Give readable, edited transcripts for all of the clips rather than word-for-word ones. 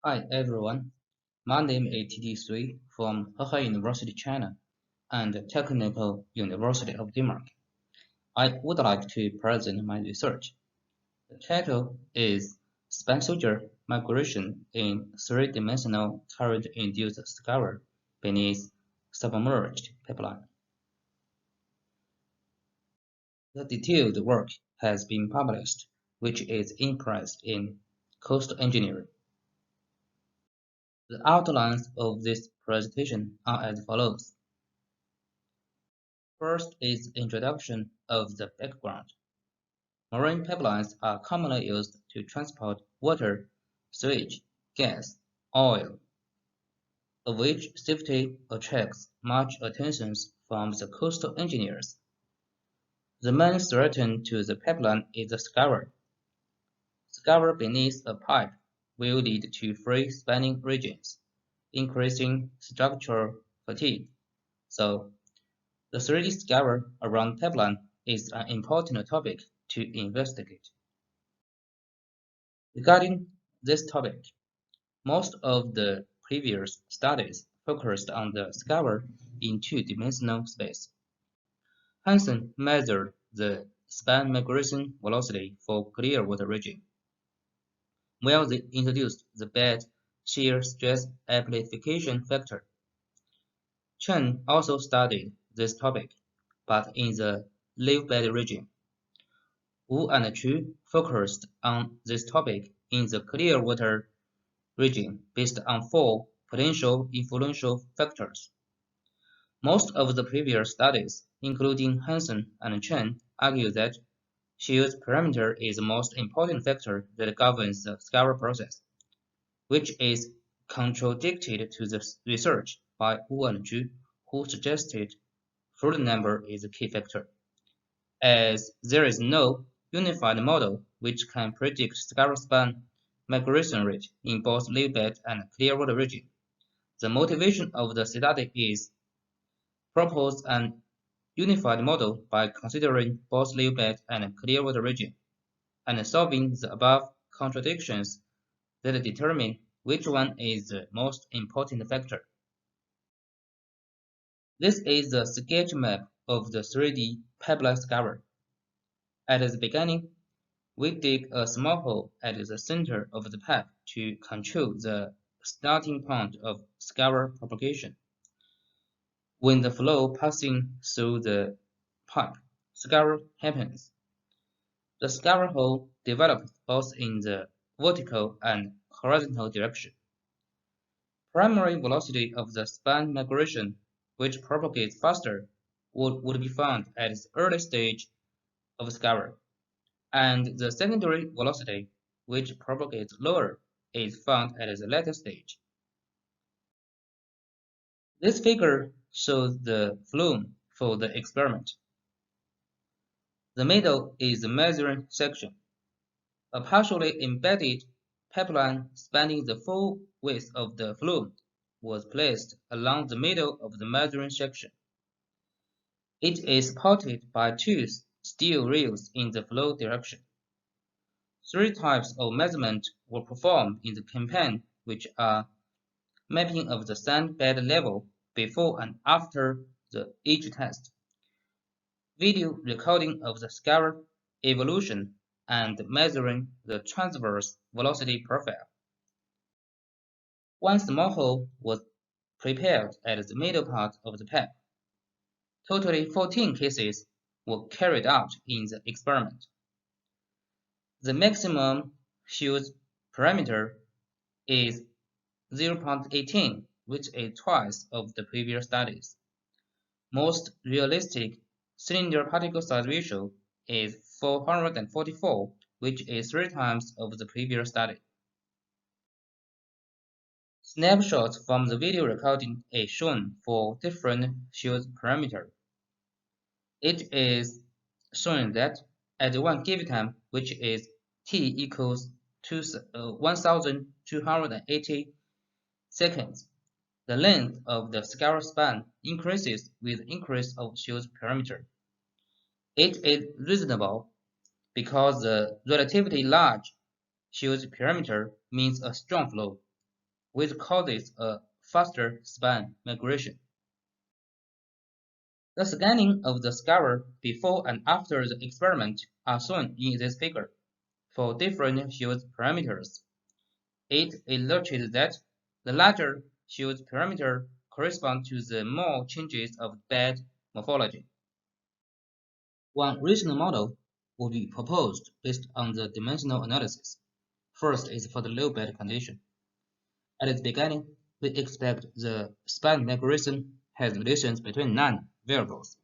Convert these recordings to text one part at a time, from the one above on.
Hi everyone, my name is Titi from Hebei University, China, and Technical University of Denmark. I would like to present my research. The title is Span-soldier migration in three-dimensional current-induced SCOUR beneath submerged pipeline. The detailed work has been published, which is interest in coastal engineering. The outlines of this presentation are as follows. First is introduction of the background. Marine pipelines are commonly used to transport water, sewage, gas, oil, of which safety attracts much attention from the coastal engineers. The main threat to the pipeline is the scour. Scour beneath a pipe will lead to free spanning regions, increasing structural fatigue. So, the 3D scour around pipeline is an important topic to investigate. Regarding this topic, most of the previous studies focused on the scour in two-dimensional space. Hansen measured the span migration velocity for clear water region, while they introduced the bed shear stress amplification factor. Chen also studied this topic, but in the live bed region. Wu and Chu focused on this topic in the clear water region based on four potential influential factors. Most of the previous studies, including Hansen and Chen, argue that shear parameter is the most important factor that governs the scour process, which is contradicted to the research by Wu and Chu, who suggested Froude number is a key factor. As there is no unified model which can predict scour span migration rate in both live bed and clear water region, the motivation of the study is propose an unified model by considering both live bed and clear water region, and solving the above contradictions that determine which one is the most important factor. This is the sketch map of the 3D pipeline scour. At the beginning, we dig a small hole at the center of the pipe to control the starting point of scour propagation. When the flow passing through the pipe, scour happens. The scour hole develops both in the vertical and horizontal direction. Primary velocity of the span migration, which propagates faster, would be found at the early stage of scour, and the secondary velocity, which propagates lower, is found at the later stage. This figure shows the flume for the experiment. The middle is the measuring section. A partially embedded pipeline spanning the full width of the flume was placed along the middle of the measuring section. It is supported by two steel rails in the flow direction. Three types of measurement were performed in the campaign, which are mapping of the sand bed level before and after each test, video recording of the scour evolution, and measuring the transverse velocity profile. One small hole was prepared at the middle part of the pipe. Totally 14 cases were carried out in the experiment. The maximum shear parameter is 0.18, which is twice of the previous studies. Most realistic cylinder particle size ratio is 444, which is 3 times of the previous study. Snapshots from the video recording is shown for different shear parameters. It is shown that at one given time, which is t equals 1,280 seconds, the length of the scour span increases with increase of shear parameter. It is reasonable because the relatively large shear parameter means a strong flow, which causes a faster span migration. The scanning of the SCOUR before and after the experiment are shown in this figure for different Hughes parameters. It illustrates that the larger Hughes parameter corresponds to the more changes of bed morphology. One reasonable model would be proposed based on the dimensional analysis. First is for the low bed condition. At its beginning, we expect the span migration has relations between non-variables.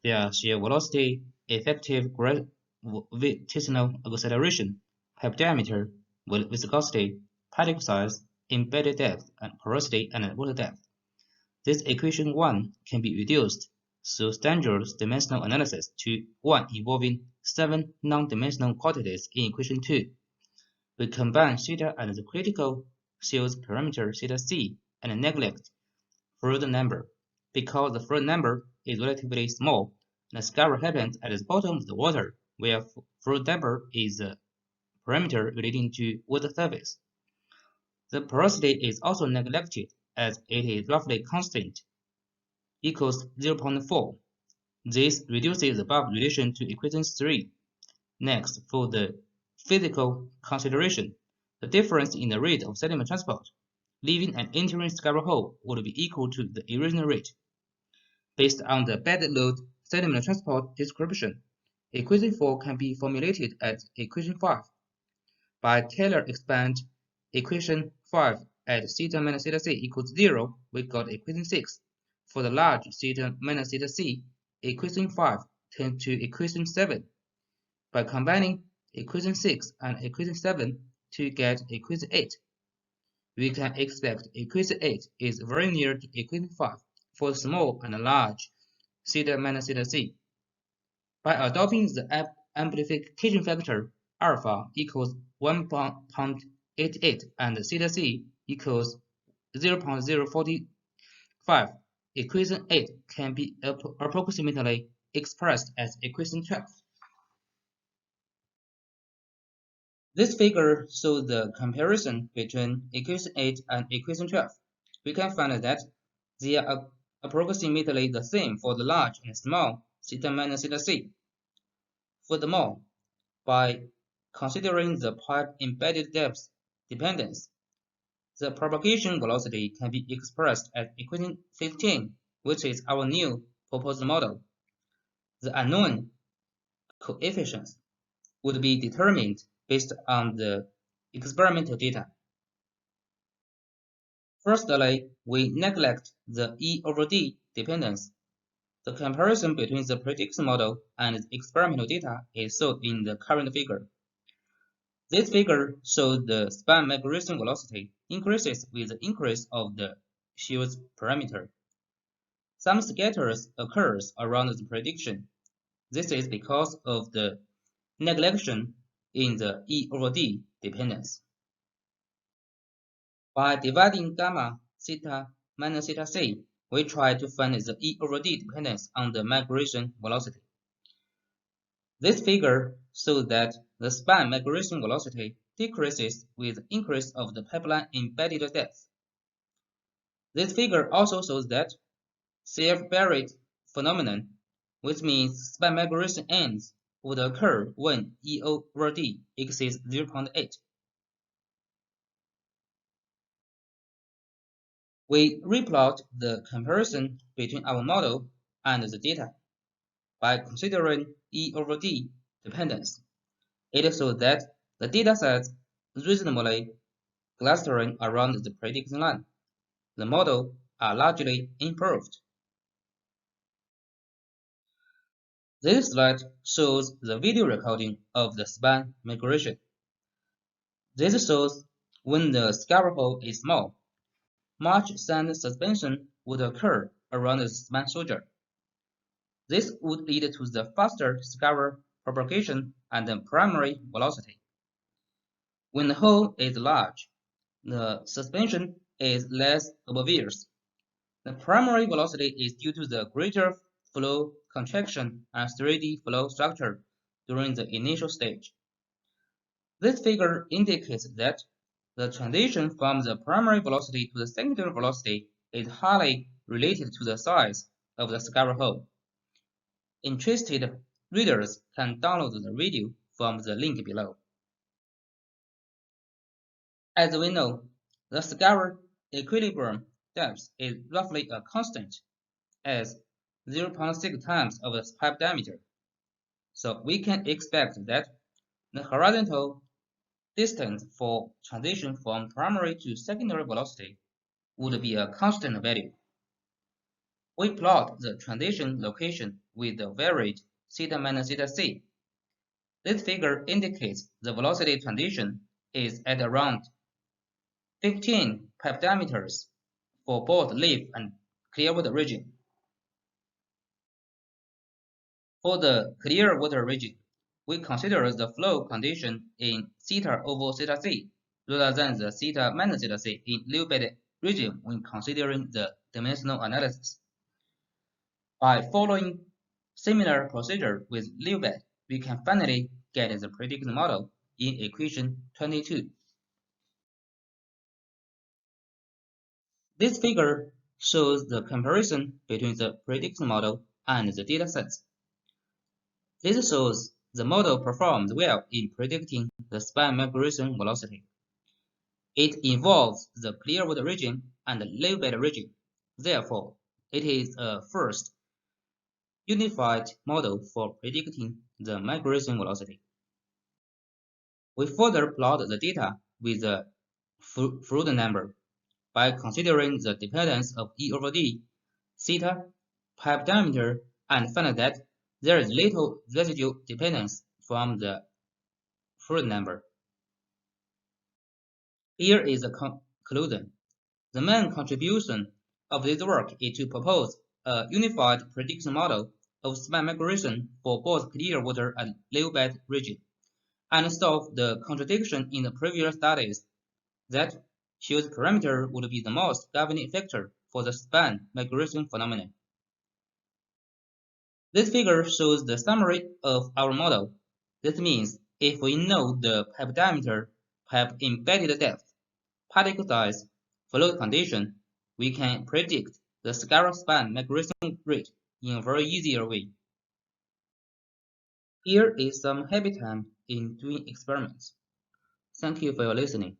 Their shear velocity, effective gravitational acceleration, pipe diameter, viscosity, particle size, embedded depth, and porosity and water depth. This equation 1 can be reduced through standard dimensional analysis to one involving 7 non-dimensional quantities in equation 2. We combine theta and the critical Hughes parameter theta c and neglect Froude number because the Froude number is relatively small and the SCOUR happens at the bottom of the water where Froude number is a parameter relating to water surface. The porosity is also neglected as it is roughly constant, equals 0.4. This reduces the above relation to equation 3. Next, for the physical consideration, the difference in the rate of sediment transport, leaving and entering SCOUR hole would be equal to the erosion rate. Based on the bed load sediment transport description, equation 4 can be formulated as equation 5. By Taylor expand equation 5 at theta minus theta c equals 0, we got equation 6. For the large theta minus theta c, equation 5 turns to equation 7. By combining equation 6 and equation 7 to get equation 8, we can expect equation 8 is very near to equation 5 for small and large theta minus theta c. By adopting the amplification factor alpha equals 1.88 and theta c equals 0.045, equation 8 can be approximately expressed as equation 12. This figure shows the comparison between equation 8 and equation 12. We can find that they are approximately the same for the large and small theta minus theta c. Furthermore, by considering the pipe embedded depth dependence, the propagation velocity can be expressed as equation 15, which is our new proposed model. The unknown coefficients would be determined based on the experimental data. Firstly, we neglect the E over D dependence. The comparison between the prediction model and the experimental data is shown in the current figure. This figure shows the span migration velocity increases with the increase of the Hughes parameter. Some scatters occurs around the prediction. This is because of the neglection in the E over D dependence. By dividing gamma theta minus theta c, we try to find the E over D dependence on the migration velocity. This figure shows that the span migration velocity decreases with the increase of the pipeline embedded depth. This figure also shows that self-buried phenomenon, which means span migration ends, would occur when E over D exceeds 0.8. We replot the comparison between our model and the data. By considering E over D dependence, it shows that the data sets reasonably clustering around the prediction line. The model are largely improved. This slide shows the video recording of the span migration. This shows when the SCOUR hole is small, much sand suspension would occur around the span soldier. This would lead to the faster SCOUR propagation and the primary velocity. When the hole is large, the suspension is less obvious. The primary velocity is due to the greater flow contraction and 3D flow structure during the initial stage. This figure indicates that The transition from the primary velocity to the secondary velocity is highly related to the size of the SCOUR hole. Interested readers can download the video from the link below. As we know, the SCOUR equilibrium depth is roughly a constant as 0.6 times of the pipe diameter. So we can expect that the horizontal distance for transition from primary to secondary velocity would be a constant value. We plot the transition location with the varied theta minus theta c. This figure indicates the velocity transition is at around 15 pipe diameters for both leaf and clear water region. For the clear water region, we consider the flow condition in theta over theta c rather than the theta minus theta c in leaf bed region when considering the dimensional analysis. By following similar procedure with leaf bed, we can finally get the prediction model in equation 22. This figure shows the comparison between the prediction model and the datasets. This shows the model performs well in predicting the span migration velocity. It involves the clear water region and the leaf bed region. Therefore, it is a first unified model for predicting the migration velocity. We further plot the data with the Froude number by considering the dependence of E over D, theta, pipe diameter, and find that there is little residual dependence from the Froude number. Here is the conclusion. The main contribution of this work is to propose a unified prediction model of span migration for both clear water and leaf bed region, and solve the contradiction in the previous studies that shear parameter would be the most governing factor for the span migration phenomenon. This figure shows the summary of our model. This means if we know the pipe diameter, pipe embedded depth, particle size, flow condition, we can predict the SCOUR span migration rate in a very easier way. Here is some happy time in doing experiments. Thank you for your listening.